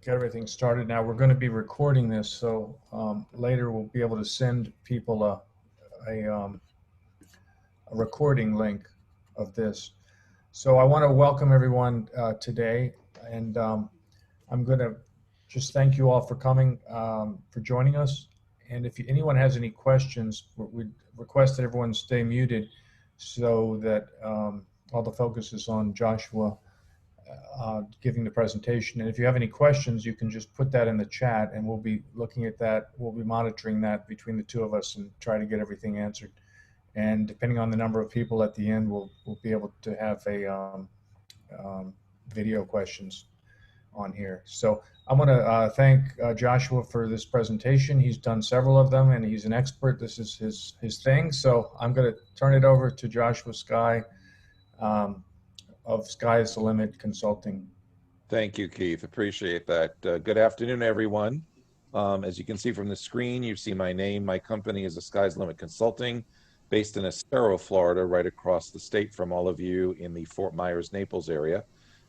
get everything started now. We're going to be recording this, so later we'll be able to send people a recording link of this. So I want to welcome everyone today, and I'm going to just thank you all for coming, for joining us. And if anyone has any questions, we request that everyone stay muted so that all the focus is on Joshua giving the presentation. And if you have any questions, you can just put that in the chat, and we'll be looking at that. We'll be monitoring that between the two of us and try to get everything answered. And depending on the number of people at the end, we'll be able to have a video questions on here. So I want to thank Joshua for this presentation. He's done several of them, and he's an expert. This is his thing. So I'm going to turn it over to Joshua Sky of Sky's the Limit Consulting. Thank you, Keith. Appreciate that. Good afternoon, everyone. As you can see from the screen, you see my name. My company is the Sky's Limit Consulting, based in Estero, Florida, right across the state from all of you in the Fort Myers, Naples area.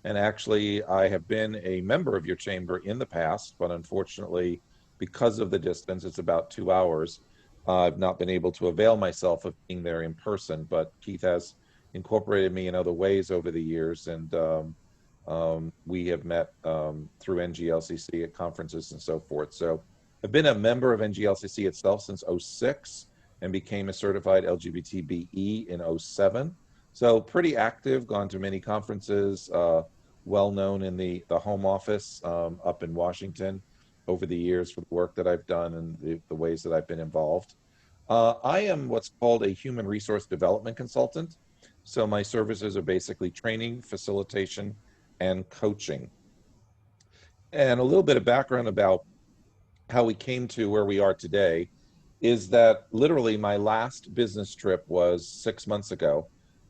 And actually, I have been a member of your chamber in the past, but unfortunately, because of the distance, it's about 2 hours. I've not been able to avail myself of being there in person, but Keith has incorporated me in other ways over the years, and we have met through NGLCC at conferences and so forth. So I've been a member of NGLCC itself since '06 and became a certified LGBTBE in '07. So pretty active, gone to many conferences, well known in the home office up in Washington over the years for the work that I've done and the ways that I've been involved. I am what's called a human resource development consultant. So my services are basically training, facilitation, and coaching. And a little bit of background about how we came to where we are today is that literally my last business trip was 6 months ago.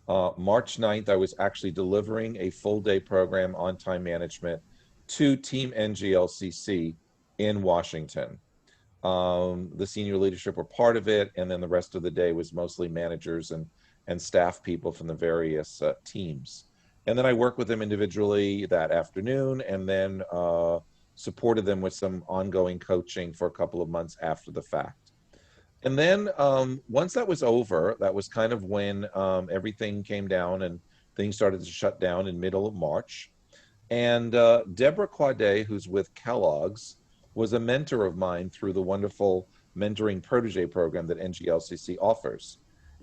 March 9th, I was actually delivering a full-day program on time management to Team NGLCC in Washington. The senior leadership were part of it, and then the rest of the day was mostly managers and staff people from the various teams. And then I worked with them individually that afternoon, and then supported them with some ongoing coaching for a couple of months after the fact. And then once that was over, that was kind of when everything came down and things started to shut down in middle of March. And Deborah Quade, who's with Kellogg's, was a mentor of mine through the wonderful mentoring protege program that NGLCC offers.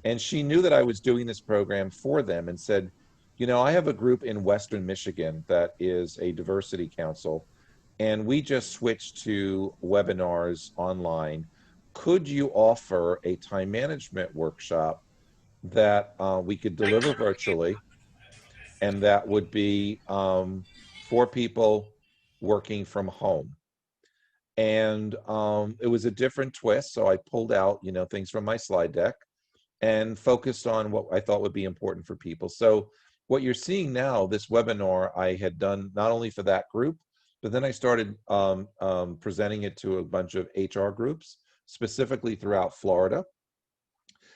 And she knew that I was doing this program for them and said, you know, I have a group in Western Michigan that is a diversity council, and we just switched to webinars online. Could you offer a time management workshop that we could deliver virtually, and that would be for people working from home? And it was a different twist, so I pulled out, you know, things from my slide deck and focused on what I thought would be important for people. So what you're seeing now, this webinar I had done not only for that group, but then I started presenting it to a bunch of HR groups, specifically throughout Florida.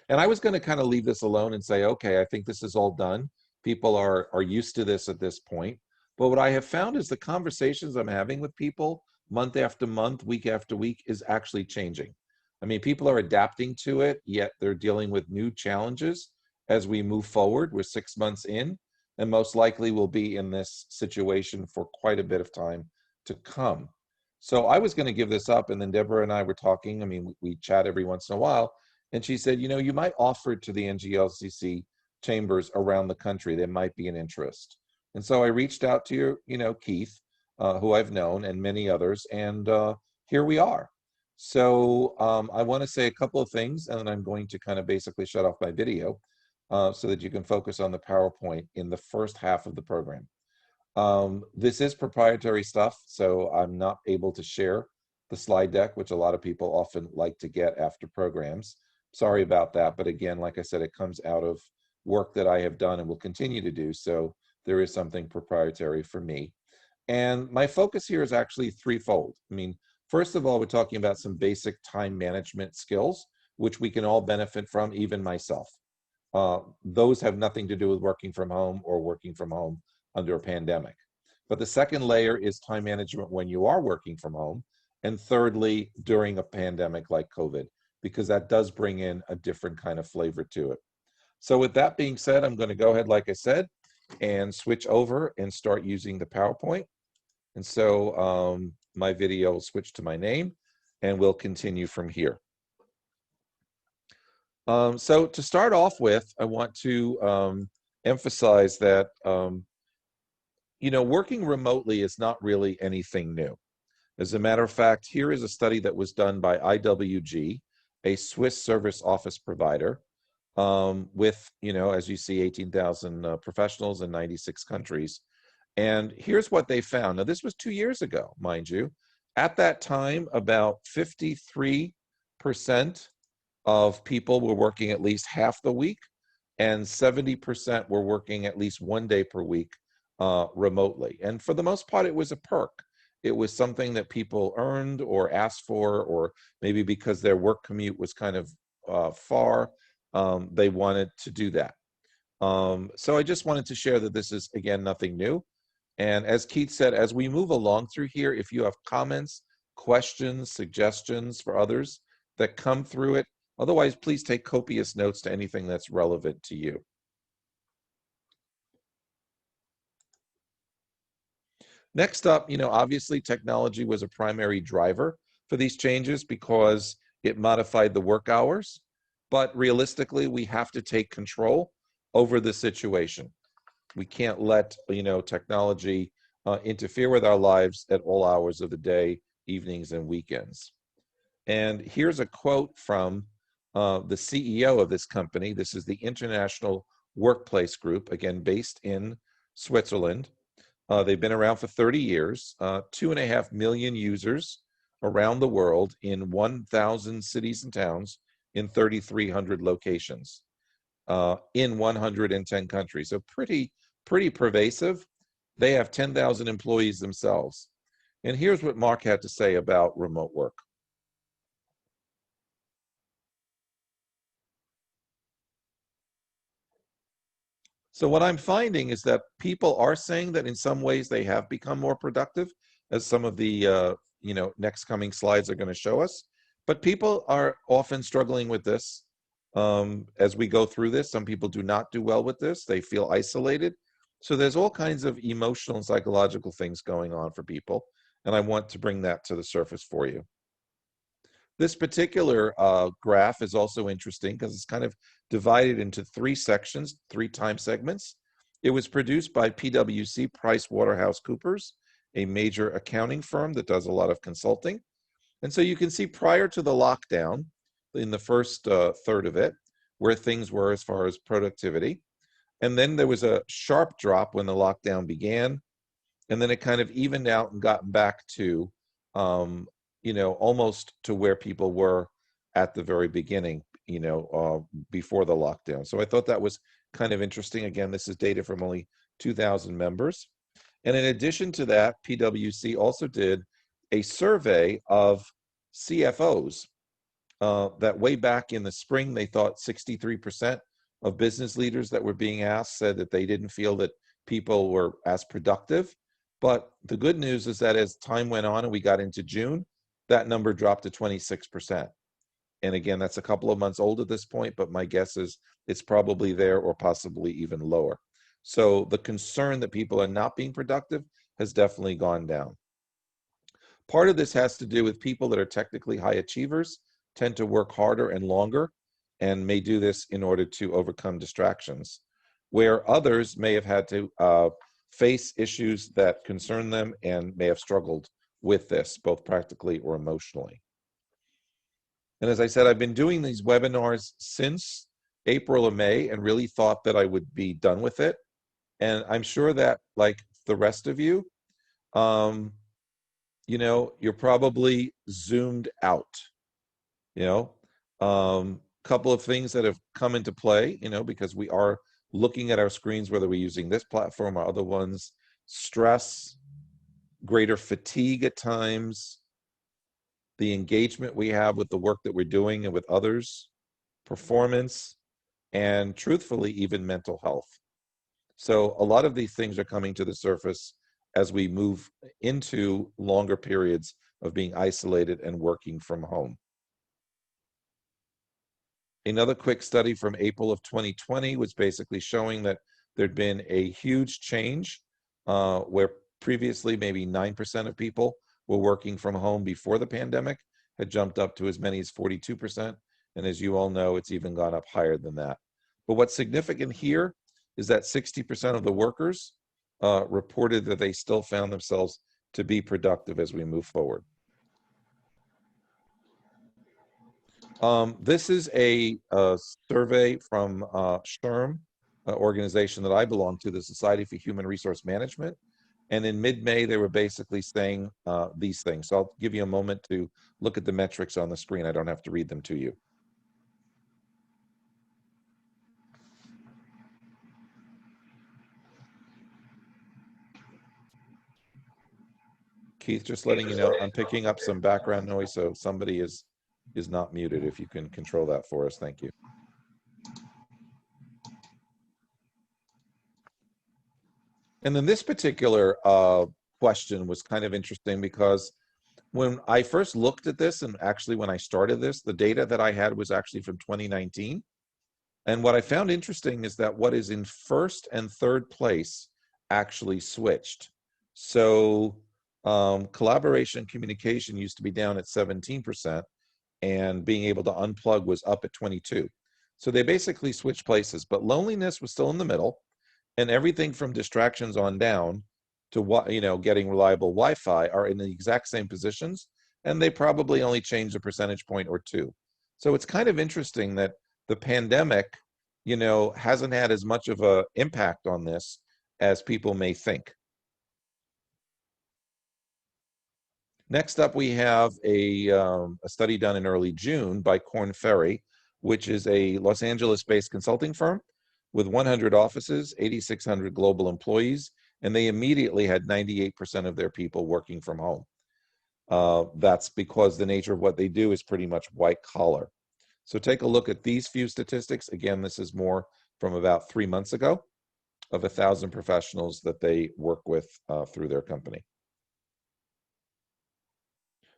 And I was going to kind of leave this alone and say, okay, I think this is all done. People are used to this at this point. But what I have found is the conversations I'm having with people month after month, week after week, is actually changing. I mean, people are adapting to it, yet they're dealing with new challenges as we move forward. We're 6 months in, and most likely we'll be in this situation for quite a bit of time to come. So I was going to give this up, and then Deborah and I were talking. I mean, we chat every once in a while, and she said, you know, you might offer it to the NGLCC chambers around the country. There might be an interest. And so I reached out to Keith, who I've known, and many others, and here we are. So I want to say a couple of things, and then I'm going to kind of basically shut off my video so that you can focus on the PowerPoint in the first half of the program. This is proprietary stuff, so I'm not able to share the slide deck, which a lot of people often like to get after programs. Sorry about that, but again, like I said, it comes out of work that I have done and will continue to do, so there is something proprietary for me. And my focus here is actually threefold. I mean, first of all, we're talking about some basic time management skills, which we can all benefit from, even myself. Those have nothing to do with working from home or working from home under a pandemic. But the second layer is time management when you are working from home. And thirdly, during a pandemic like COVID, because that does bring in a different kind of flavor to it. So with that being said, I'm going to go ahead, like I said, and switch over and start using the PowerPoint. And so my video will switch to my name, and we'll continue from here. So to start off with, I want to emphasize that, you know, working remotely is not really anything new. As a matter of fact, here is a study that was done by IWG, a Swiss service office provider, with, you know, as you see, 18,000 professionals in 96 countries. And here's what they found. Now, this was 2 years ago, mind you. At that time, about 53% of people were working at least half the week, and 70% were working at least 1 day per week remotely. And for the most part, it was a perk. It was something that people earned or asked for, or maybe because their work commute was kind of far, they wanted to do that. So I just wanted to share that this is, again, nothing new. And as Keith said, as we move along through here, if you have comments, questions, suggestions for others that come through it, otherwise, please take copious notes to anything that's relevant to you. Next up, you know, obviously technology was a primary driver for these changes because it modified the work hours. But realistically, we have to take control over the situation. We can't let, you know, technology interfere with our lives at all hours of the day, evenings, and weekends. And here's a quote from the CEO of this company. This is the International Workplace Group, again, based in Switzerland. They've been around for 30 years, 2.5 million users around the world in 1,000 cities and towns in 3,300 locations in 110 countries. So pretty pervasive. They have 10,000 employees themselves. And here's what Mark had to say about remote work. So what I'm finding is that people are saying that in some ways they have become more productive, as some of the you know, next coming slides are going to show us. But people are often struggling with this as we go through this. Some people do not do well with this. They feel isolated. So there's all kinds of emotional and psychological things going on for people. And I want to bring that to the surface for you. This particular graph is also interesting because it's kind of divided into 3 sections, 3 time segments. It was produced by PwC, PricewaterhouseCoopers, a major accounting firm that does a lot of consulting. And so you can see prior to the lockdown, in the first third of it, where things were as far as productivity. And then there was a sharp drop when the lockdown began. And then it kind of evened out and got back to you know, almost to where people were at the very beginning, you know, before the lockdown. So I thought that was kind of interesting. Again, this is data from only 2,000 members. And in addition to that, PwC also did a survey of CFOs that way back in the spring, they thought 63% of business leaders that were being asked said that they didn't feel that people were as productive. But the good news is that as time went on and we got into June, that number dropped to 26%. And again, that's a couple of months old at this point, but my guess is it's probably there or possibly even lower. So the concern that people are not being productive has definitely gone down. Part of this has to do with people that are technically high achievers tend to work harder and longer and may do this in order to overcome distractions, where others may have had to face issues that concern them and may have struggled with this, both practically or emotionally. And as I said, I've been doing these webinars since April or May and really thought that I would be done with it. And I'm sure that, like the rest of you, you know, you're probably zoomed out, you know. Couple of things that have come into play, you know, because we are looking at our screens, whether we're using this platform or other ones, stress, greater fatigue at times, the engagement we have with the work that we're doing and with others, performance, and truthfully, even mental health. So a lot of these things are coming to the surface as we move into longer periods of being isolated and working from home. Another quick study from April of 2020 was basically showing that there'd been a huge change where previously maybe 9% of people were working from home before the pandemic, had jumped up to as many as 42%. And as you all know, it's even gone up higher than that. But what's significant here is that 60% of the workers reported that they still found themselves to be productive as we move forward. This is a survey from SHRM, an organization that I belong to, the Society for Human Resource Management. And in mid-May, they were basically saying these things. So I'll give you a moment to look at the metrics on the screen. I don't have to read them to you. Keith, just letting you know, I'm picking up some background noise, so somebody is not muted. If you can control that for us, thank you. And then this particular question was kind of interesting because when I first looked at this, and actually when I started this, the data that I had was actually from 2019. And what I found interesting is that what is in first and third place actually switched. So collaboration communication used to be down at 17%, and being able to unplug was up at 22%. So they basically switched places, but loneliness was still in the middle, and everything from distractions on down to what, you know, getting reliable Wi-Fi are in the exact same positions, and they probably only changed a percentage point or two. So it's kind of interesting that the pandemic, you know, hasn't had as much of an impact on this as people may think. Next up, we have a study done in early June by Korn Ferry, which is a Los Angeles-based consulting firm with 100 offices, 8,600 global employees, and they immediately had 98% of their people working from home. That's because the nature of what they do is pretty much white collar. So take a look at these few statistics. Again, this is more from about 3 months ago of 1,000 professionals that they work with through their company.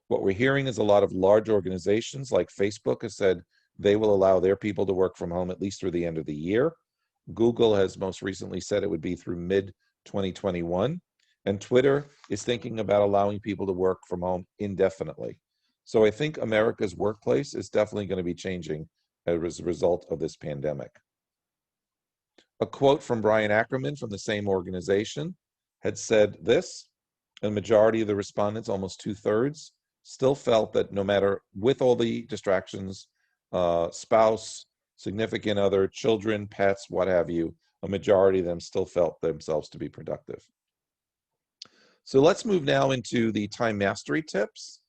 What we're hearing is a lot of large organizations like Facebook has said they will allow their people to work from home at least through the end of the year. Google has most recently said it would be through mid-2021. And Twitter is thinking about allowing people to work from home indefinitely. So I think America's workplace is definitely going to be changing as a result of this pandemic. A quote from Brian Ackerman from the same organization had said this: a majority of the respondents, almost 2/3, still felt that no matter, with all the distractions, spouse, significant other, children, pets, what have you, a majority of them still felt themselves to be productive. So let's move now into the time mastery tips.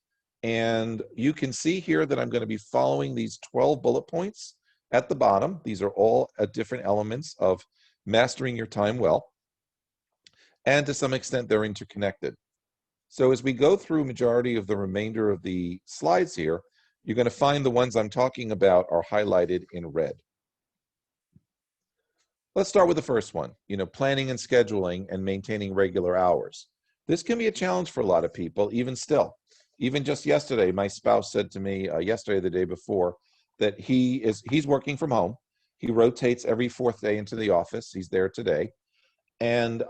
And you can see here that I'm going to be following these 12 bullet points at the bottom. These are all different elements of mastering your time well. And to some extent, they're interconnected. So as we go through majority of the remainder of the slides here, you're going to find the ones I'm talking about are highlighted in red. Let's start with the first one, planning and scheduling and maintaining regular hours. This can be a challenge for a lot of people, even still. Even just yesterday, my spouse said to me, yesterday or the day before, that he's working from home. He rotates every fourth day into the office. He's there today. And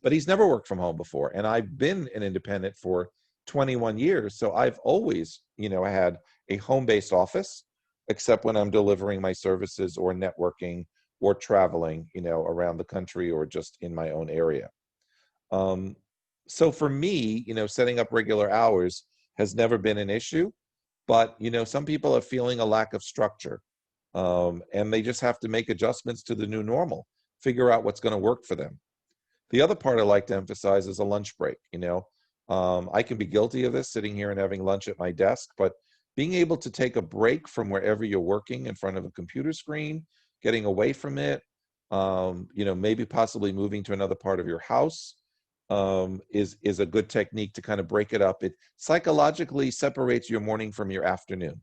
but he's never worked from home before. And I've been an independent for 21 years. So I've always, had a home-based office, except when I'm delivering my services or networking or traveling, around the country or just in my own area. So for me, setting up regular hours has never been an issue, but, some people are feeling a lack of structure, and they just have to make adjustments to the new normal, figure out what's going to work for them. The other part I like to emphasize is a lunch break. I can be guilty of this, sitting here and having lunch at my desk, but being able to take a break from wherever you're working in front of a computer screen, getting away from it, maybe possibly moving to another part of your house, is a good technique to kind of break it up. It psychologically separates your morning from your afternoon.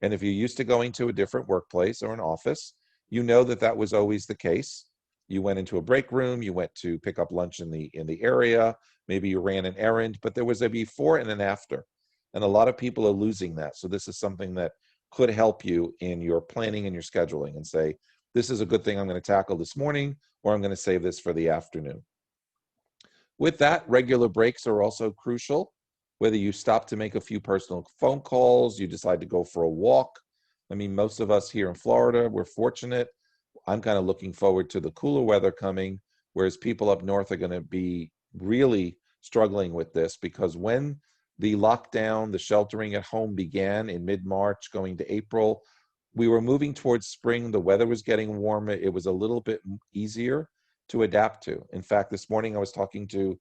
And if you're used to going to a different workplace or an office, that was always the case. You went into a break room, you went to pick up lunch in the area, maybe you ran an errand, but there was a before and an after. And a lot of people are losing that. So this is something that could help you in your planning and your scheduling, and say, this is a good thing I'm going to tackle this morning, or I'm going to save this for the afternoon. With that, regular breaks are also crucial. Whether you stop to make a few personal phone calls, you decide to go for a walk. I mean, most of us here in Florida, we're fortunate. I'm kind of looking forward to the cooler weather coming, whereas people up north are going to be really struggling with this, because when the lockdown, the sheltering at home began in mid-March going to April, we were moving towards spring. The weather was getting warmer. It was a little bit easier to adapt to. In fact, this morning I was talking to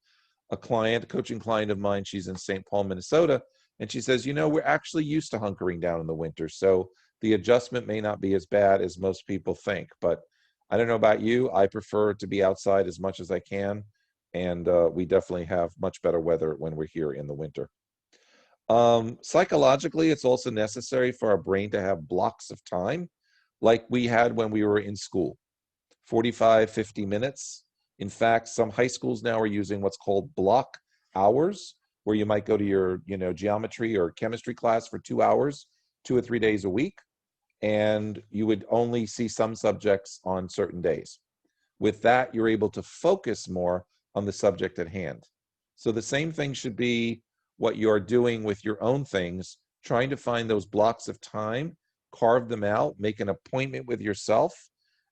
a coaching client of mine. She's in St. Paul, Minnesota, and she says, we're actually used to hunkering down in the winter, so the adjustment may not be as bad as most people think. But I don't know about you. I prefer to be outside as much as I can, and we definitely have much better weather when we're here in the winter. Psychologically, it's also necessary for our brain to have blocks of time like we had when we were in school, 45, 50 minutes. In fact, some high schools now are using what's called block hours, where you might go to your, geometry or chemistry class for 2 hours, 2 or 3 days a week, and you would only see some subjects on certain days. With that, you're able to focus more on the subject at hand. So the same thing should be what you're doing with your own things, trying to find those blocks of time, carve them out, make an appointment with yourself,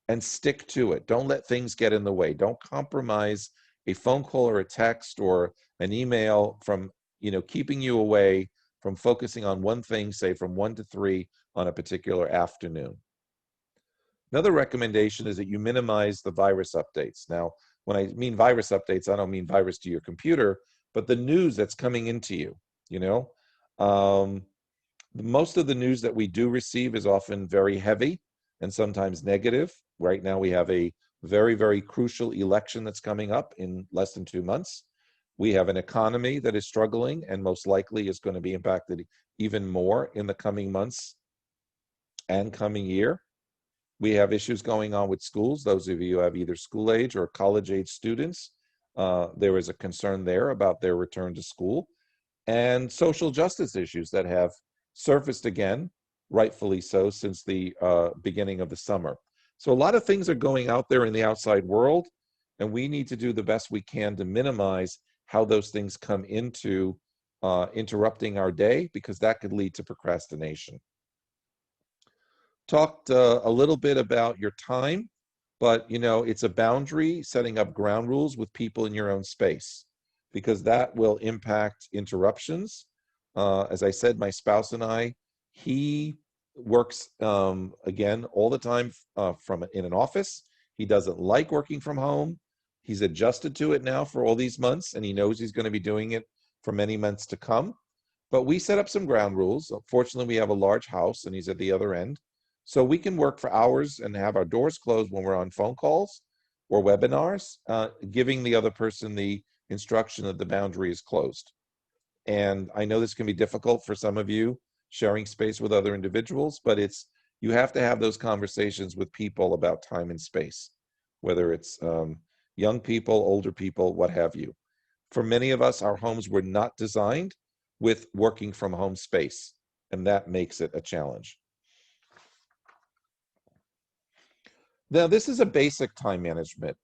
and stick to it. Don't let things get in the way. Don't compromise a phone call or a text or an email from, keeping you away from focusing on one thing, say from 1 to 3 on a particular afternoon. Another recommendation is that you minimize the virus updates. Now, when I mean virus updates, I don't mean virus to your computer, but the news that's coming into you, most of the news that we do receive is often very heavy and sometimes negative. Right now, we have a very, very crucial election that's coming up in less than 2 months. We have an economy that is struggling and most likely is going to be impacted even more in the coming months and coming year. We have issues going on with schools. Those of you who have either school age or college age students, there is a concern there about their return to school, and social justice issues that have surfaced again, rightfully so, since the beginning of the summer. So a lot of things are going out there in the outside world, and we need to do the best we can to minimize how those things come into interrupting our day, because that could lead to procrastination. Talked a little bit about your time, but it's a boundary, setting up ground rules with people in your own space, because that will impact interruptions. As I said, my spouse and I, he works again all the time in an office. He doesn't like working from home. He's adjusted to it now for all these months, and he knows he's going to be doing it for many months to come. But we set up some ground rules. Fortunately, we have a large house, and he's at the other end. So we can work for hours and have our doors closed when we're on phone calls or webinars, giving the other person the instruction that the boundary is closed. And I know this can be difficult for some of you, sharing space with other individuals, but you have to have those conversations with people about time and space, whether it's young people, older people, what have you. For many of us, our homes were not designed with working from home space, and that makes it a challenge. Now, this is a basic time management,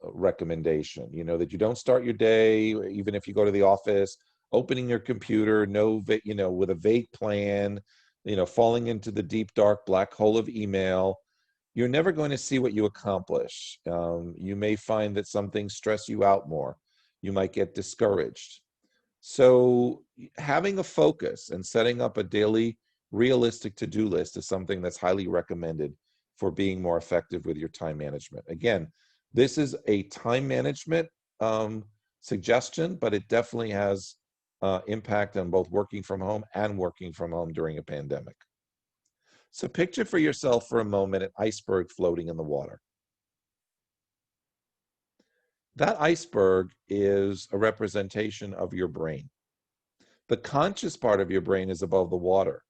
recommendation, that you don't start your day, even if you go to the office, opening your computer, with a vague plan, falling into the deep, dark black hole of email. You're never going to see what you accomplish. You may find that some things stress you out more. You might get discouraged. So having a focus and setting up a daily realistic to-do list is something that's highly recommended for being more effective with your time management. Again, this is a time management suggestion, but it definitely has impact on both working from home and working from home during a pandemic. So picture for yourself for a moment an iceberg floating in the water. That iceberg is a representation of your brain. The conscious part of your brain is above the water.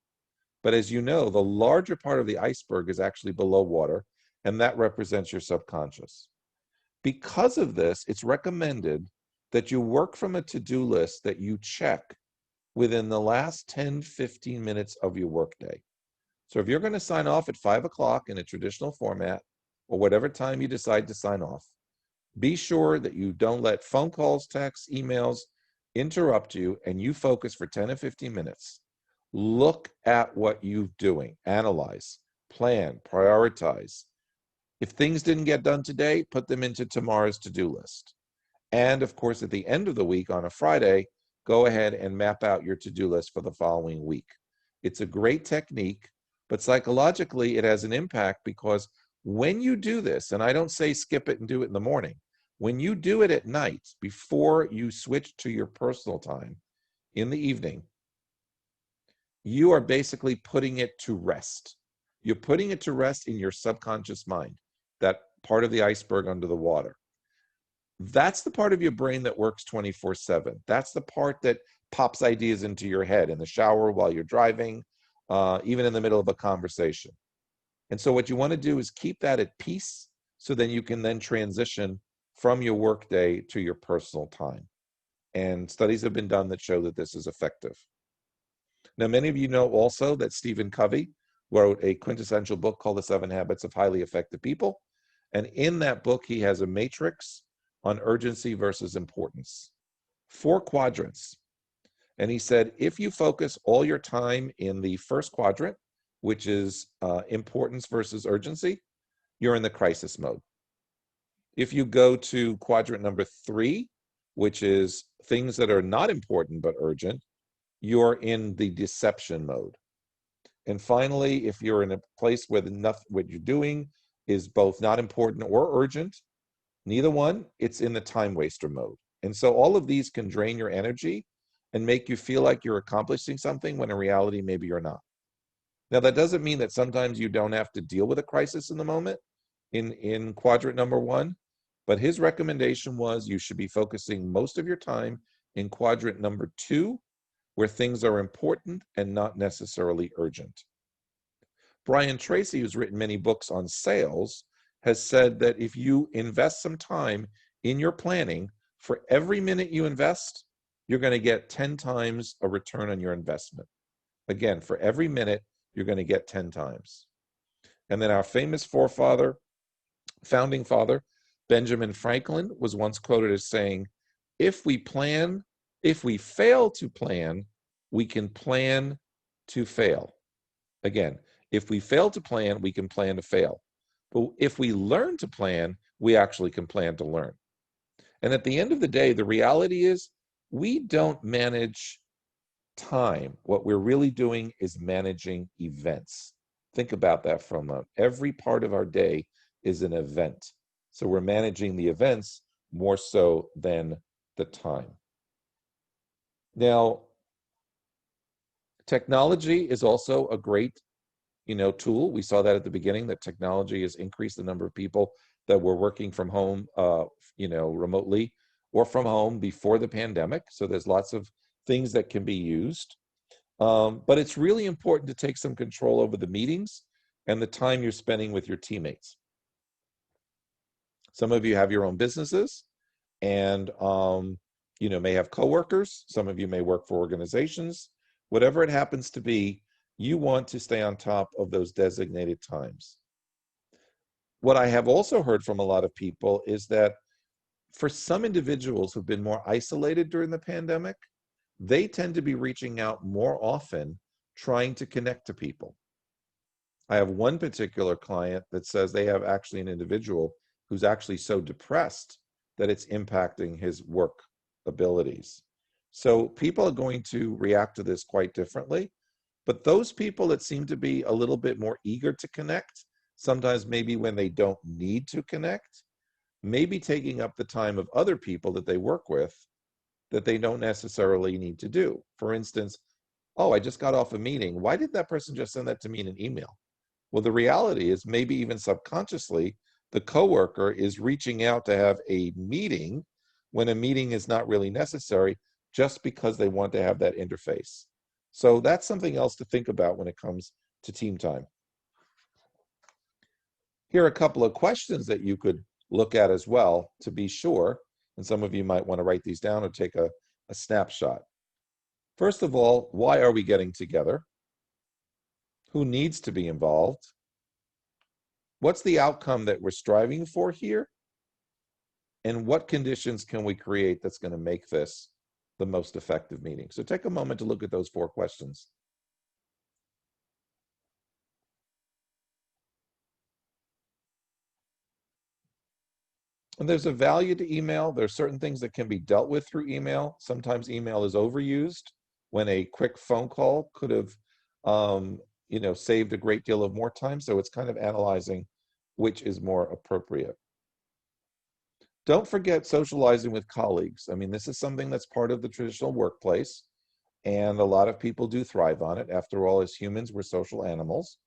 But as you know, the larger part of the iceberg is actually below water, and that represents your subconscious. Because of this, it's recommended that you work from a to-do list that you check within the last 10, 15 minutes of your workday. So if you're going to sign off at 5 o'clock in a traditional format, or whatever time you decide to sign off, be sure that you don't let phone calls, texts, emails interrupt you, and you focus for 10 or 15 minutes. Look at what you're doing, analyze, plan, prioritize. If things didn't get done today, put them into tomorrow's to-do list. And of course, at the end of the week on a Friday, go ahead and map out your to-do list for the following week. It's a great technique, but psychologically it has an impact, because when you do this, and I don't say skip it and do it in the morning, when you do it at night before you switch to your personal time in the evening, you are basically putting it to rest. You're putting it to rest in your subconscious mind, that part of the iceberg under the water. That's the part of your brain that works 24/7. That's the part that pops ideas into your head in the shower, while you're driving, even in the middle of a conversation. And so what you want to do is keep that at peace, so then you can then transition from your workday to your personal time. And studies have been done that show that this is effective. Now, many of you know also that Stephen Covey wrote a quintessential book called The 7 Habits of Highly Effective People. And in that book, he has a matrix on urgency versus importance, 4 quadrants. And he said, if you focus all your time in the first quadrant, which is importance versus urgency, you're in the crisis mode. If you go to quadrant number 3, which is things that are not important but urgent, you're in the deception mode. And finally, if you're in a place where what you're doing is both not important or urgent, neither one, it's in the time waster mode. And so all of these can drain your energy and make you feel like you're accomplishing something when in reality, maybe you're not. Now, that doesn't mean that sometimes you don't have to deal with a crisis in the moment in quadrant number 1, but his recommendation was you should be focusing most of your time in quadrant number 2, where things are important and not necessarily urgent. Brian Tracy, who's written many books on sales, has said that if you invest some time in your planning, for every minute you invest, you're going to get 10 times a return on your investment. Again, for every minute, you're going to get 10 times. And then our famous founding father, Benjamin Franklin, was once quoted as saying, if we fail to plan, we can plan to fail. Again, if we fail to plan, we can plan to fail. But if we learn to plan, we actually can plan to learn. And at the end of the day, the reality is we don't manage time. What we're really doing is managing events. Think about that for a moment. Every part of our day is an event. So we're managing the events more so than the time. Now, technology is also a great tool. We saw that at the beginning, that technology has increased the number of people that were working from home, remotely or from home before the pandemic. So there's lots of things that can be used. But it's really important to take some control over the meetings and the time you're spending with your teammates. Some of you have your own businesses and, may have coworkers. Some of you may work for organizations. Whatever it happens to be, you want to stay on top of those designated times. What I have also heard from a lot of people is that for some individuals who've been more isolated during the pandemic, they tend to be reaching out more often, trying to connect to people. I have one particular client that says they have actually an individual who's actually so depressed that it's impacting his work abilities. So people are going to react to this quite differently. But those people that seem to be a little bit more eager to connect, sometimes maybe when they don't need to connect, maybe taking up the time of other people that they work with that they don't necessarily need to do. For instance, oh, I just got off a meeting. Why did that person just send that to me in an email? Well, the reality is maybe even subconsciously, the coworker is reaching out to have a meeting when a meeting is not really necessary, just because they want to have that interface. So that's something else to think about when it comes to team time. Here are a couple of questions that you could look at as well to be sure. And some of you might want to write these down or take a snapshot. First of all, why are we getting together? Who needs to be involved? What's the outcome that we're striving for here? And what conditions can we create that's going to make this the most effective meeting? So take a moment to look at those 4 questions. And there's a value to email. There's certain things that can be dealt with through email. Sometimes email is overused when a quick phone call could have, saved a great deal of more time. So it's kind of analyzing which is more appropriate. Don't forget socializing with colleagues. I mean, this is something that's part of the traditional workplace, and a lot of people do thrive on it. After all, as humans, we're social animals.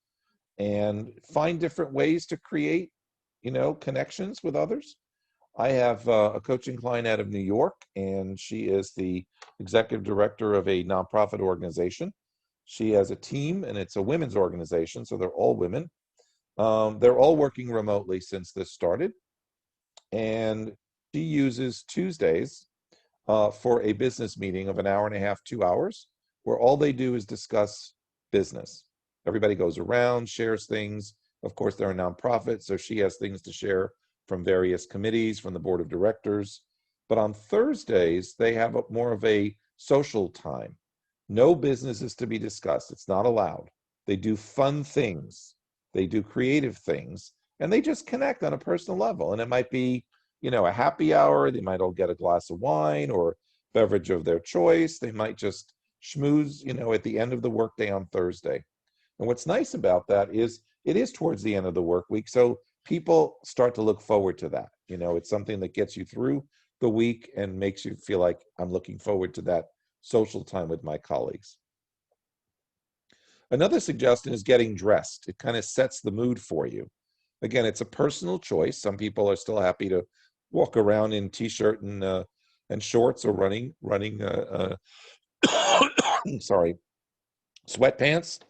And find different ways to create, connections with others. I have a coaching client out of New York, and she is the executive director of a nonprofit organization. She has a team, and it's a women's organization, so they're all women. They're all working remotely since this started, and she uses Tuesdays for a business meeting of an hour and a half, 2 hours, where all they do is discuss business. Everybody goes around, shares things. Of course, they're a nonprofit, so she has things to share from various committees, from the board of directors. But on Thursdays, they have more of a social time. No business is to be discussed. It's not allowed. They do fun things. They do creative things, and they just connect on a personal level. And it might be, a happy hour. They might all get a glass of wine or beverage of their choice. They might just schmooze, at the end of the workday on Thursday. And what's nice about that is it is towards the end of the work week. So people start to look forward to that. It's something that gets you through the week and makes you feel like I'm looking forward to that social time with my colleagues. Another suggestion is getting dressed. It kind of sets the mood for you. Again, it's a personal choice. Some people are still happy to walk around in t-shirt and shorts or running sorry, sweatpants.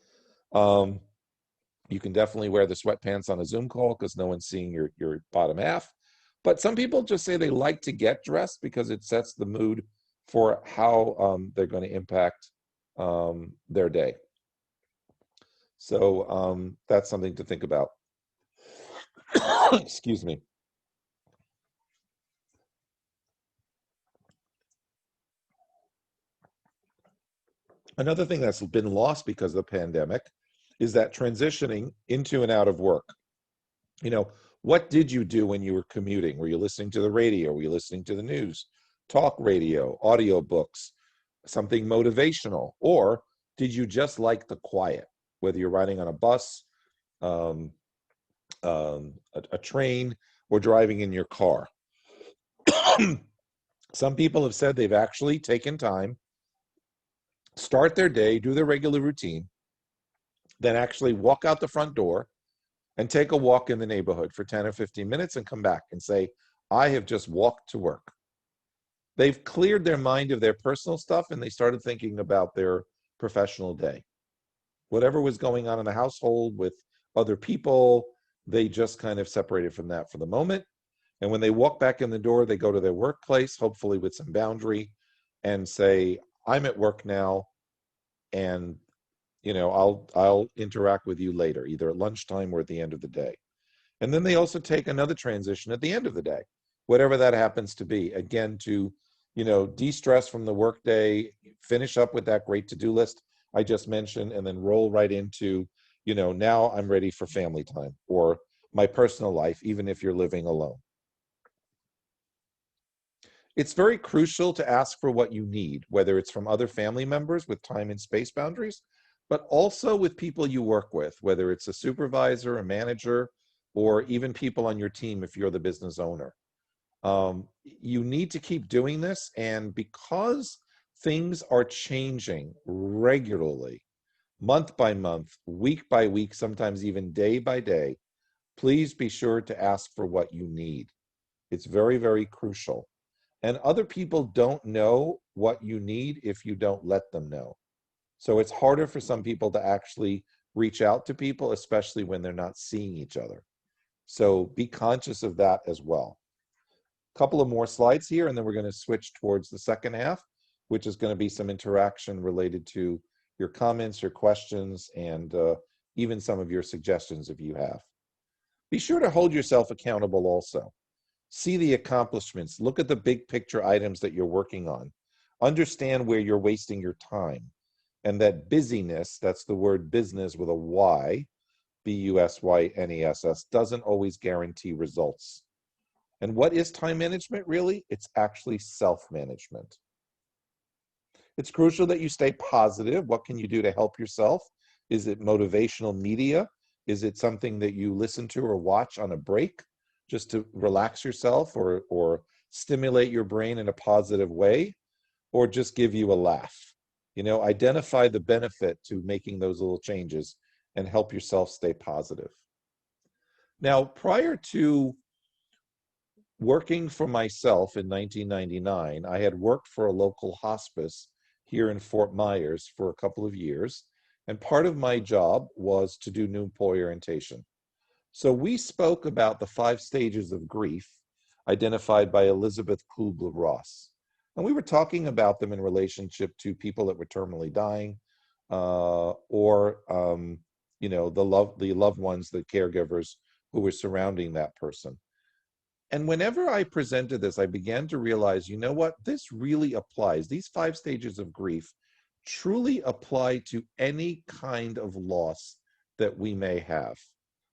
You can definitely wear the sweatpants on a Zoom call because no one's seeing your bottom half. But some people just say they like to get dressed because it sets the mood for how they're going to impact their day. So that's something to think about. Excuse me. Another thing that's been lost because of the pandemic is that transitioning into and out of work. What did you do when you were commuting? Were you listening to the radio? Were you listening to the news? Talk radio, audio books, something motivational? Or did you just like the quiet, whether you're riding on a bus, a train, or driving in your car? Some people have said they've actually taken time, start their day, do their regular routine, then actually walk out the front door and take a walk in the neighborhood for 10 or 15 minutes and come back and say, I have just walked to work. They've cleared their mind of their personal stuff and they started thinking about their professional day. Whatever was going on in the household with other people, they just kind of separated from that for the moment. And when they walk back in the door, they go to their workplace, hopefully with some boundary, and say, I'm at work now, and I'll interact with you later, either at lunchtime or at the end of the day. And then they also take another transition at the end of the day, whatever that happens to be, again, to, de-stress from the workday, finish up with that great to-do list I just mentioned, and then roll right into, now I'm ready for family time or my personal life, even if you're living alone. It's very crucial to ask for what you need, whether it's from other family members with time and space boundaries, but also with people you work with, whether it's a supervisor, a manager, or even people on your team if you're the business owner. You need to keep doing this, and because things are changing regularly, month by month, week by week, sometimes even day by day, please be sure to ask for what you need. It's very, very crucial. And other people don't know what you need if you don't let them know. So it's harder for some people to actually reach out to people, especially when they're not seeing each other. So be conscious of that as well. couple of more slides here, and then we're going to switch towards the second half, which is going to be some interaction related to your comments, your questions, and even some of your suggestions if you have. Be sure to hold yourself accountable also. See the accomplishments. Look at the big picture items that you're working on. Understand where you're wasting your time. And that busyness, that's the word business with a Y, B-U-S-Y-N-E-S-S, doesn't always guarantee results. And what is time management really? It's actually self-management. It's crucial that you stay positive. What can you do to help yourself? Is it motivational media? Is it something that you listen to or watch on a break just to relax yourself or stimulate your brain in a positive way, or just give you a laugh? You know, identify the benefit to making those little changes and help yourself stay positive. Now, prior to working for myself in 1999, I had worked for a local hospice here in Fort Myers for a couple of years, and part of my job was to do new employee orientation. So we spoke about the 5 stages of grief identified by Elizabeth Kubler-Ross. And we were talking about them in relationship to people that were terminally dying, or you know, the loved ones, the caregivers who were surrounding that person. And whenever I presented this, I began to realize, you know what, this really applies. These 5 stages of grief truly apply to any kind of loss that we may have.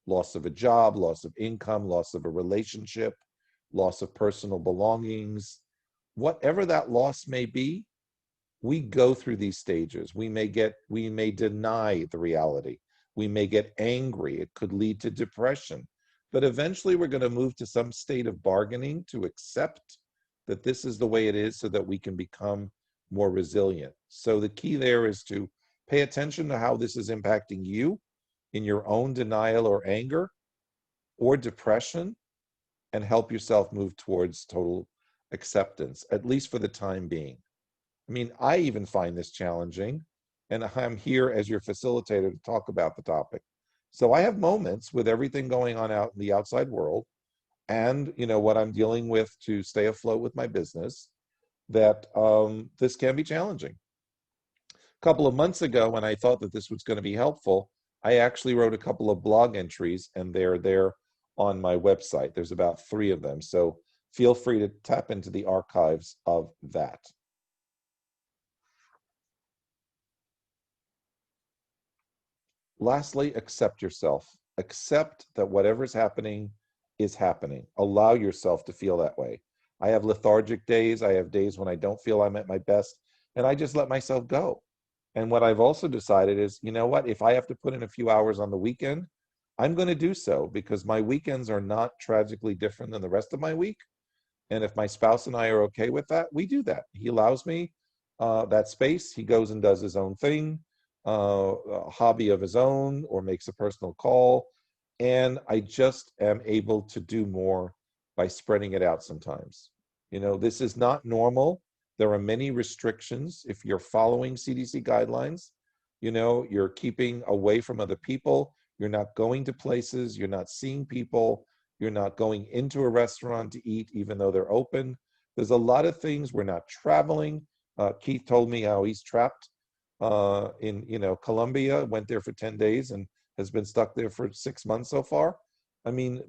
Loss of a job, loss of income, loss of a relationship, loss of personal belongings. Whatever that loss may be, we go through these stages. We may deny the reality. We may get angry. It could lead to depression. But eventually we're going to move to some state of bargaining to accept that this is the way it is so that we can become more resilient. So the key there is to pay attention to how this is impacting you in your own denial or anger or depression, and help yourself move towards total acceptance, at least for the time being. I mean, I even find this challenging, and I'm here as your facilitator to talk about the topic. So I have moments with everything going on out in the outside world, and you know what I'm dealing with to stay afloat with my business, that this can be challenging. A couple of months ago, when I thought that this was going to be helpful, I actually wrote a couple of blog entries, and they're there on my website. There's about 3 of them, so feel free to tap into the archives of that. Lastly, accept yourself. Accept that whatever's happening is happening. Allow yourself to feel that way. I have lethargic days. I have days when I don't feel I'm at my best, and I just let myself go. And what I've also decided is, you know what, if I have to put in a few hours on the weekend, I'm going to do so, because my weekends are not tragically different than the rest of my week. And if my spouse and I are okay with that, we do that. He allows me that space. He goes and does his own thing, a hobby of his own, or makes a personal call. And I just am able to do more by spreading it out sometimes. You know, this is not normal. There are many restrictions. If you're following CDC guidelines, you know, you're keeping away from other people. You're not going to places. You're not seeing people. You're not going into a restaurant to eat, even though they're open. There's a lot of things. We're not traveling. Keith told me how he's trapped in, you know, Colombia, went there for 10 days and has been stuck there for 6 months so far. I mean,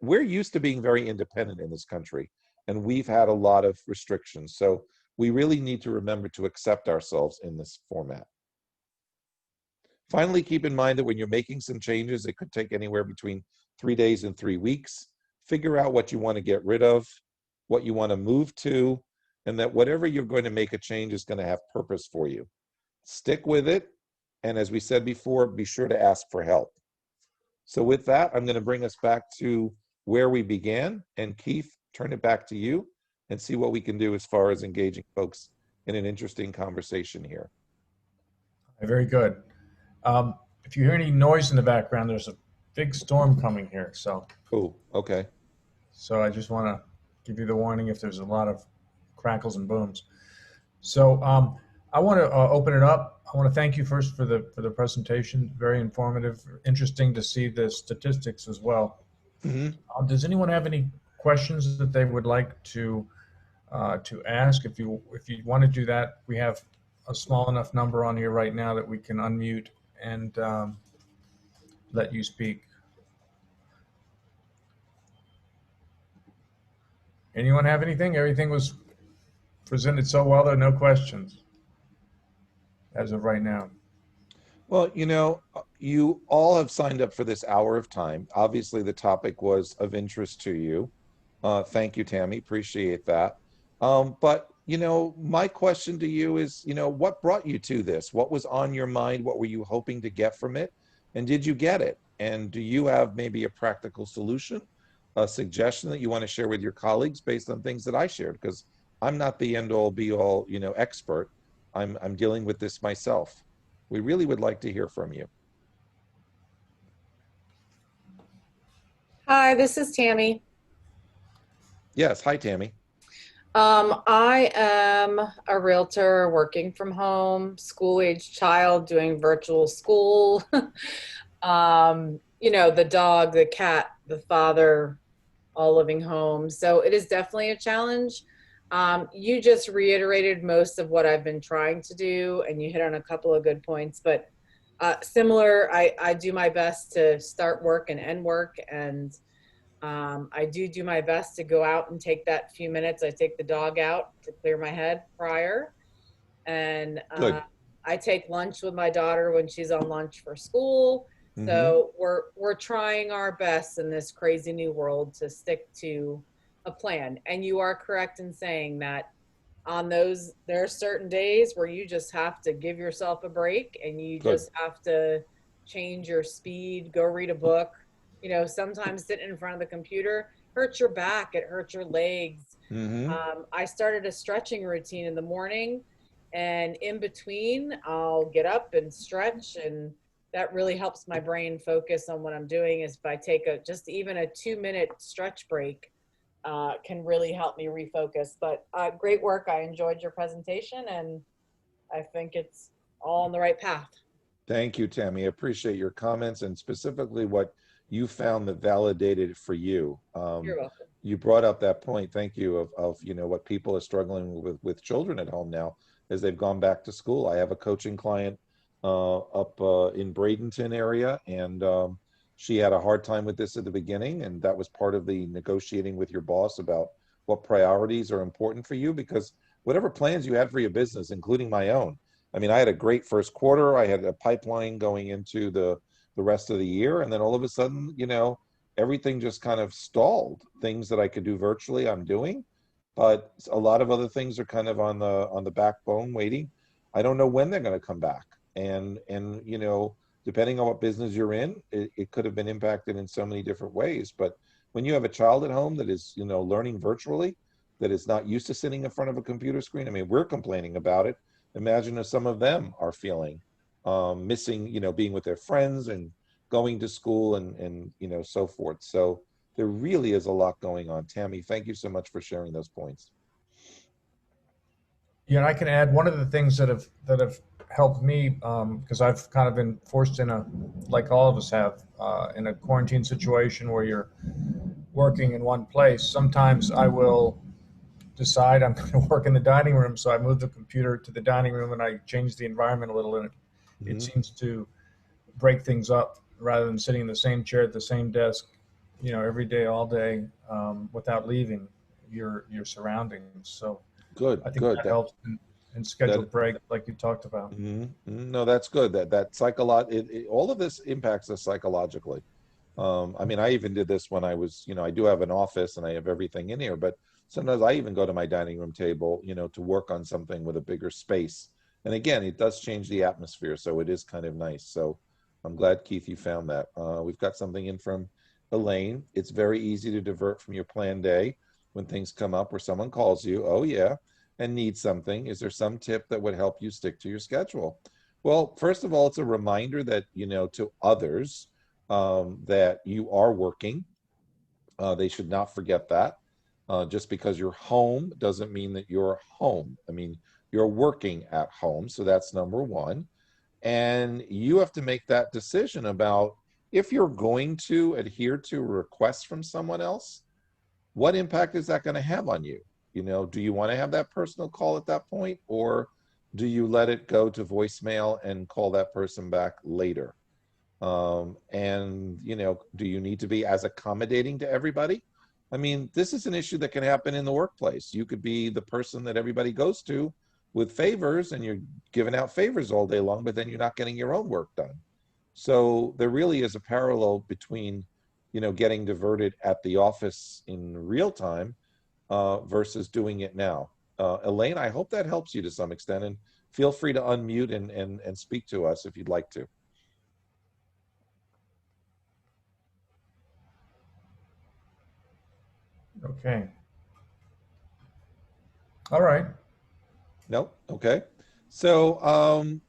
we're used to being very independent in this country, and we've had a lot of restrictions. So we really need to remember to accept ourselves in this format. Finally, keep in mind that when you're making some changes, it could take anywhere between 3 days and 3 weeks. Figure out what you want to get rid of, what you want to move to, and that whatever you're going to make a change is going to have purpose for you. Stick with it. And as we said before, be sure to ask for help. So with that, I'm going to bring us back to where we began. And Keith, turn it back to you and see what we can do as far as engaging folks in an interesting conversation here. Very good. If you hear any noise in the background, there's a big storm coming here. So okay. So I just want to give you the warning if there's a lot of crackles and booms. So I want to open it up. I want to thank you first for the presentation. Very informative, interesting to see the statistics as well. Mm-hmm. Does anyone have any questions that they would like to ask. If you want to do that, we have a small enough number on here right now that we can unmute and let you speak. Anyone have anything? Everything was presented so well, there are no questions as of right now. Well, you all have signed up for this hour of time. Obviously, the topic was of interest to you. Thank you, Tammy. Appreciate that. But, my question to you is, what brought you to this? What was on your mind? What were you hoping to get from it? And did you get it? And do you have maybe a practical solution, a suggestion that you want to share with your colleagues based on things that I shared? Because I'm not the end all be all, expert. I'm dealing with this myself. We really would like to hear from you. Hi, this is Tammy. Yes. Hi, Tammy. I am a realtor working from home, school-age child doing virtual school. The dog, the cat, the father, all living home. So it is definitely a challenge. You just reiterated most of what I've been trying to do, and you hit on a couple of good points, but similar, I do my best to start work and end work, and I do my best to go out and take that few minutes. I take the dog out to clear my head prior, and Good. I take lunch with my daughter when she's on lunch for school. So we're trying our best in this crazy new world to stick to a plan. And you are correct in saying that there are certain days where you just have to give yourself a break, and you Good. just have to change your speed, go read a book. Sometimes sitting in front of the computer hurts your back, it hurts your legs. I started a stretching routine in the morning, and in between I'll get up and stretch, and that really helps my brain focus on what I'm doing. Is if I take just even a 2-minute stretch break, can really help me refocus. But great work. I enjoyed your presentation, and I think it's all on the right path. Thank you, Tammy. I appreciate your comments and specifically what you found that validated for you. You're welcome. You brought up that point, thank you, of what people are struggling with children at home now as they've gone back to school. I have a coaching client up in Bradenton area, and she had a hard time with this at the beginning, and that was part of the negotiating with your boss about what priorities are important for you, because whatever plans you had for your business, including my own, I mean, I had a great first quarter. I had a pipeline going into the rest of the year, and then all of a sudden, everything just kind of stalled. Things that I could do virtually, I'm doing, but a lot of other things are kind of on the backbone waiting. I don't know when they're going to come back, and depending on what business you're in, it could have been impacted in so many different ways. But when you have a child at home that is learning virtually, that is not used to sitting in front of a computer screen, I mean, we're complaining about it. Imagine if some of them are feeling missing, being with their friends and going to school and so forth. So there really is a lot going on. Tammy, thank you so much for sharing those points. Yeah, and I can add one of the things that have helped me, because I've kind of been forced like all of us have, in a quarantine situation where you're working in one place. Sometimes I will decide I'm going to work in the dining room, so I move the computer to the dining room and I change the environment a little, and it seems to break things up rather than sitting in the same chair at the same desk, every day, all day, without leaving your surroundings. So Good, I think good. that helps in scheduled break, like you talked about. No, that's good. All of this impacts us psychologically. I mean, I even did this when I was, I do have an office and I have everything in here, but sometimes I even go to my dining room table, to work on something with a bigger space. And again, it does change the atmosphere, so it is kind of nice. So I'm glad, Keith, you found that. We've got something in from Elaine. It's very easy to divert from your planned day when things come up or someone calls you, oh yeah, and needs something. Is there some tip that would help you stick to your schedule? Well, first of all, it's a reminder that, to others, that you are working. They should not forget that. Just because you're home doesn't mean that you're home. I mean, you're working at home. So that's number one. And you have to make that decision about if you're going to adhere to requests from someone else, what impact is that going to have on you? You know, do you want to have that personal call at that point, or do you let it go to voicemail and call that person back later? And, you know, do you need to be as accommodating to everybody? I mean, this is an issue that can happen in the workplace. You could be the person that everybody goes to with favors, and you're giving out favors all day long, but then you're not getting your own work done. So there really is a parallel between, you know, getting diverted at the office in real time versus doing it now. Elaine, I hope that helps you to some extent, and feel free to unmute and speak to us if you'd like to. Okay. All right. No? Okay. So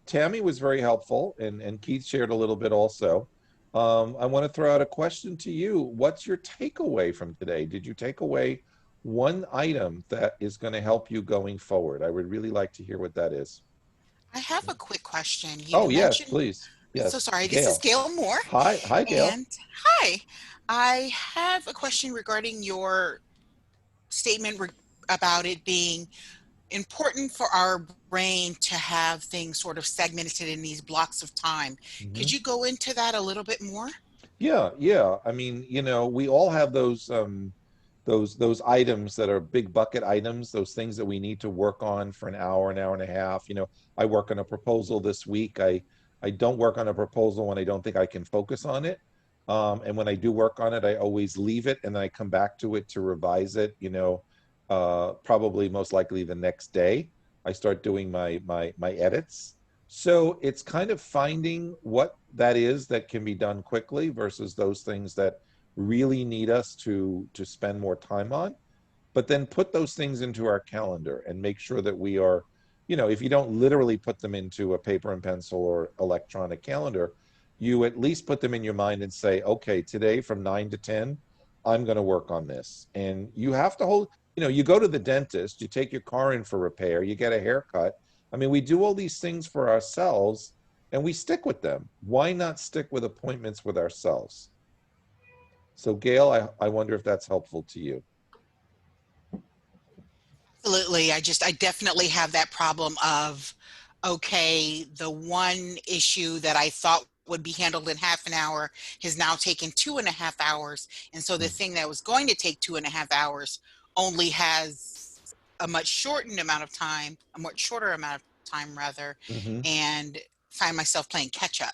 Tammy was very helpful, and Keith shared a little bit also. I want to throw out a question to you. What's your takeaway from today? Did you take away one item that is going to help you going forward? I would really like to hear what that is. I have a quick question. Oh, yes, please. Yes. So sorry, Gail. this is Gail Moore. Hi, Gail. And hi, I have a question regarding your statement about it being important for our brain to have things sort of segmented in these blocks of time. Could you go into that a little bit more? Yeah. I mean, you know, we all have those items that are big bucket items, those things that we need to work on for an hour and a half. You know, I work on a proposal this week. I don't work on a proposal when I don't think I can focus on it. And when I do work on it, I always leave it and then I come back to it to revise it, you know, probably most likely the next day. I start doing my edits. So it's kind of finding what that is that can be done quickly versus those things that really need us to spend more time on. But then put those things into our calendar and make sure that we are, you know, if you don't literally put them into a paper and pencil or electronic calendar, you at least put them in your mind and say, okay, today from 9 to 10, I'm going to work on this. And you have to hold, you know, you go to the dentist, you take your car in for repair, you get a haircut. I mean, we do all these things for ourselves and we stick with them. Why not stick with appointments with ourselves? So Gail, I wonder if that's helpful to you. Absolutely. I definitely have that problem of, okay, the one issue that I thought would be handled in half an hour has now taken 2.5 hours. And so the thing that was going to take 2.5 hours only has a much shorter amount of time rather, and find myself playing catch up.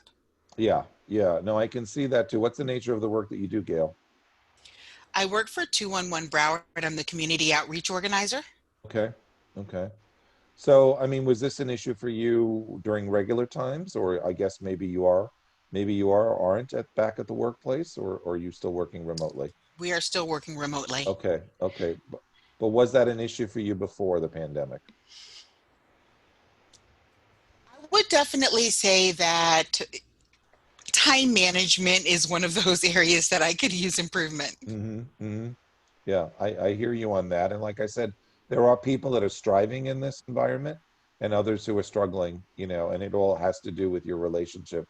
Yeah. No, I can see that too. What's the nature of the work that you do, Gail? I work for 211 Broward. I'm the community outreach organizer. Okay. So, I mean, was this an issue for you during regular times, or I guess maybe you are or aren't back at the workplace, or are you still working remotely? We are still working remotely. Okay. But was that an issue for you before the pandemic? I would definitely say that time management is one of those areas that I could use improvement. Yeah, I hear you on that. And like I said, there are people that are striving in this environment and others who are struggling, you know, and it all has to do with your relationship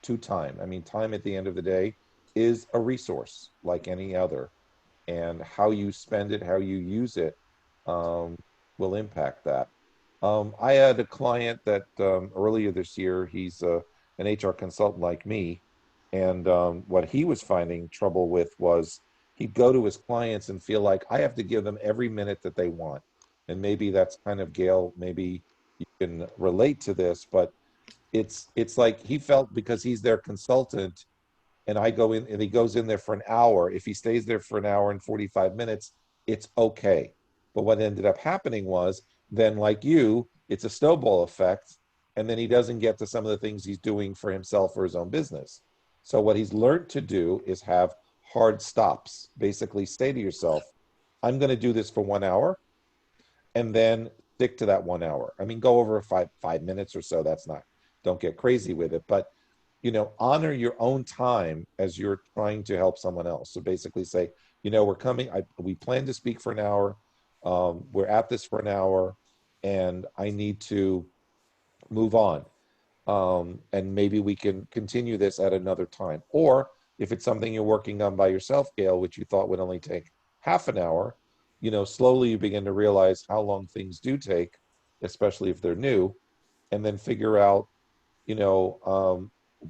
to time. I mean, time at the end of the day is a resource like any other, and how you spend it, how you use it, will impact that. I had a client that earlier this year, he's an HR consultant like me, and what he was finding trouble with was he'd go to his clients and feel like I have to give them every minute that they want. And maybe that's kind of, Gail, maybe you can relate to this, but it's like he felt because he's their consultant and I go in and he goes in there for an hour. If he stays there for an hour and 45 minutes, it's okay. But what ended up happening was then, like you, it's a snowball effect. And then he doesn't get to some of the things he's doing for himself or his own business. So what he's learned to do is have hard stops. Basically say to yourself, I'm going to do this for 1 hour and then stick to that 1 hour. I mean, go over five minutes or so. That's not, don't get crazy with it, but you know, honor your own time as you're trying to help someone else. So basically say, you know, we're coming, we plan to speak for an hour. We're at this for an hour and I need to move on. And maybe we can continue this at another time. Or if it's something you're working on by yourself, Gail, which you thought would only take half an hour, slowly you begin to realize how long things do take, especially if they're new, and then figure out,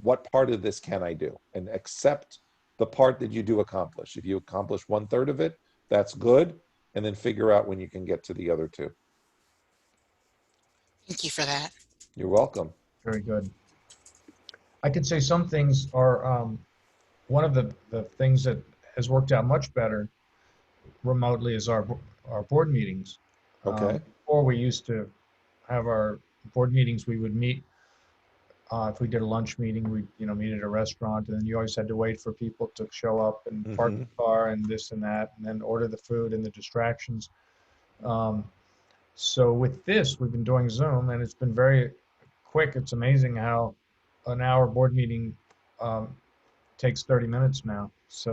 what part of this can I do, and accept the part that you do accomplish. If you accomplish 1/3 of it, that's good, and then figure out when you can get to the other two. Thank you for that. You're welcome. Very good. I could say some things are, one of the things that has worked out much better remotely is our board meetings. Okay. Before we used to have our board meetings, we would meet, if we did a lunch meeting, we'd, meet at a restaurant, and then you always had to wait for people to show up and park the car and this and that, and then order the food and the distractions. So with this, we've been doing Zoom, and it's been very quick. It's amazing how an hour board meeting takes 30 minutes now. So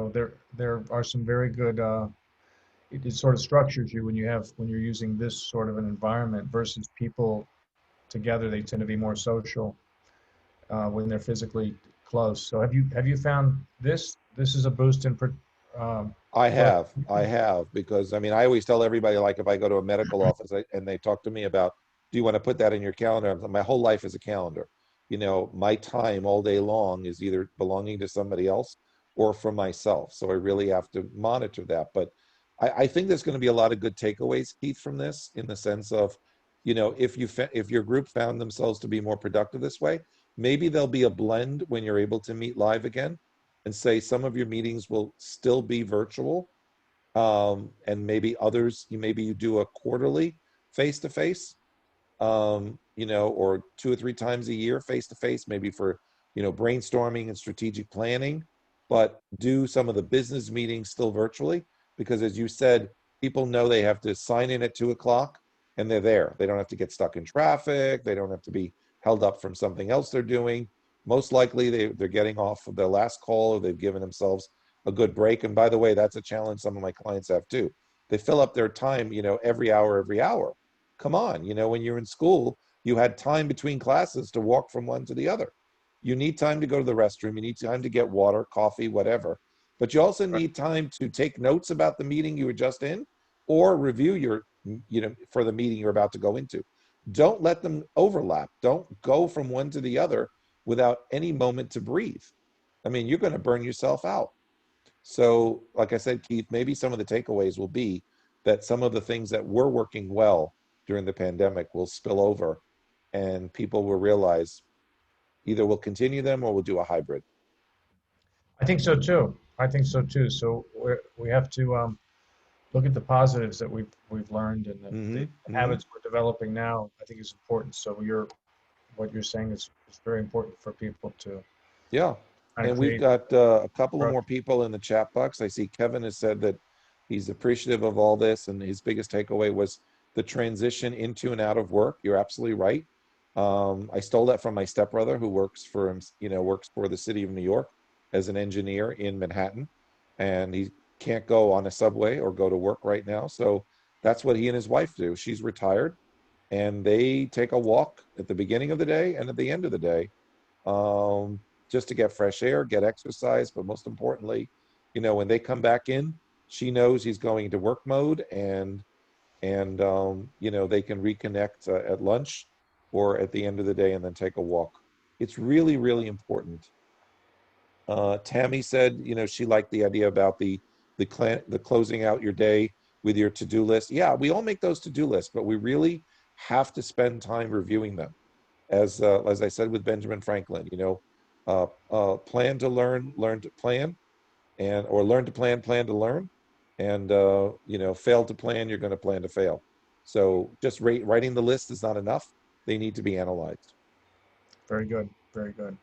there are some very good, it sort of structures you when you're using this sort of an environment versus people together. They tend to be more social when they're physically close. So have you found this is a boost in I have, because I always tell everybody, like, if I go to a medical office and they talk to me about, do you want to put that in your calendar? My whole life is a calendar. My time all day long is either belonging to somebody else or for myself. So I really have to monitor that. But I think there's going to be a lot of good takeaways, Keith, from this, in the sense of, if your group found themselves to be more productive this way, maybe there'll be a blend when you're able to meet live again, and say some of your meetings will still be virtual, and maybe others, maybe you do a quarterly face-to-face, or 2 or 3 times a year face-to-face, maybe for, brainstorming and strategic planning, but do some of the business meetings still virtually, because as you said, people know they have to sign in at 2 o'clock and they're there. They don't have to get stuck in traffic. They don't have to be held up from something else they're doing. Most likely they're getting off of their last call, or they've given themselves a good break. And by the way, that's a challenge some of my clients have too. They fill up their time, every hour. Come on, when you're in school, you had time between classes to walk from one to the other. You need time to go to the restroom. You need time to get water, coffee, whatever. But you also need time to take notes about the meeting you were just in, or review your, for the meeting you're about to go into. Don't let them overlap. Don't go from one to the other without any moment to breathe. You're going to burn yourself out. So, like I said, Keith, maybe some of the takeaways will be that some of the things that were working well during the pandemic will spill over, and people will realize either we'll continue them or we'll do a hybrid. I think so too. So we have to look at the positives that we've learned, and the habits we're developing now. I think is important. So what you're saying is very important for people to. Yeah. And we've got a couple of more people in the chat box. I see Kevin has said that he's appreciative of all this, and his biggest takeaway was the transition into and out of work. You're absolutely right. I stole that from my stepbrother, who works for the city of New York as an engineer in Manhattan, and he can't go on a subway or go to work right now. So that's what he and his wife do. She's retired, and they take a walk at the beginning of the day and at the end of the day, just to get fresh air, get exercise. But most importantly, when they come back in, she knows he's going into work mode, and they can reconnect at lunch or at the end of the day, and then take a walk. It's really, really important. Tammy said, she liked the idea about the closing out your day with your to-do list. Yeah, we all make those to-do lists, but we really have to spend time reviewing them. As I said with Benjamin Franklin, plan to learn to plan, or learn to plan to learn, and fail to plan, you're going to plan to fail. So just writing the list is not enough. They need to be analyzed. Very good, very good.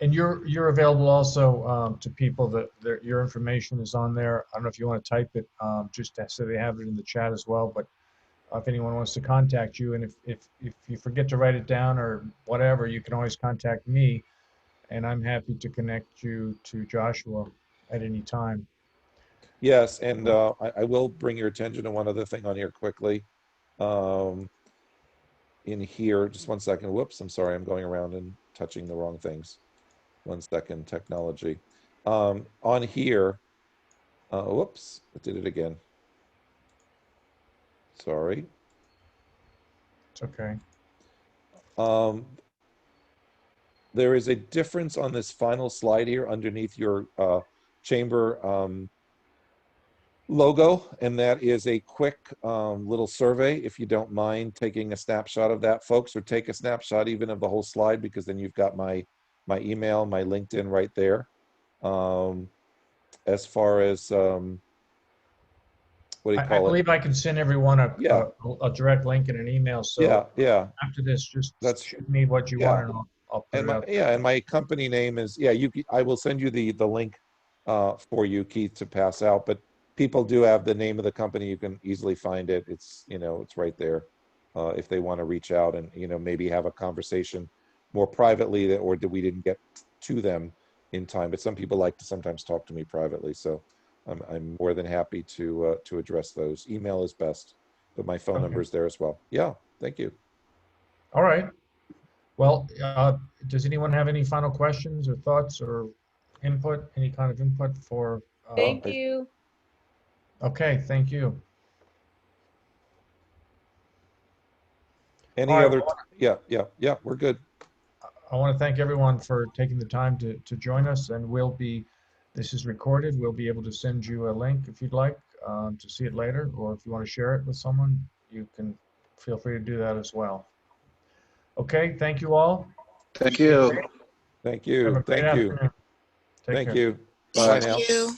And you're available also to people that your information is on there. I don't know if you want to type it, just so they have it in the chat as well. But if anyone wants to contact you, and if you forget to write it down or whatever, you can always contact me, and I'm happy to connect you to Joshua at any time. Yes, and I will bring your attention to one other thing on here quickly. In here, just one second. Whoops, I'm sorry. I'm going around and touching the wrong things. One second, technology. On here, Whoops, I did it again. Sorry. It's okay. There is a difference on this final slide here underneath your chamber logo, and that is a quick little survey. If you don't mind taking a snapshot of that, folks, or take a snapshot even of the whole slide, because then you've got my email, my LinkedIn right there. As far as what do you I call it? believe I can send everyone Yeah. a direct link in an email. So Yeah. after this, just That's shoot me what you yeah. want, and I'll put And it out. and my company name is, I will send you the link for you, Keith, to pass out, but people do have the name of the company. You can easily find it. It's, it's right there. If they want to reach out and, maybe have a conversation more privately, that, or we didn't get to them in time, but some people like to sometimes talk to me privately. So I'm more than happy to address those. Email is best, but my phone number is there as well. Yeah. Thank you. All right. Well, does anyone have any final questions or thoughts or input, any kind of input for? Thank you. Okay, thank you. Any All right, other? Yeah, we're good. I want to thank everyone for taking the time to join us, and this is recorded. We'll be able to send you a link if you'd like to see it later, or if you want to share it with someone, you can feel free to do that as well. Okay, thank you all. Thank you. Thank Have you. a great Thank you. afternoon. Take Thank care. you. Bye now. Thank you.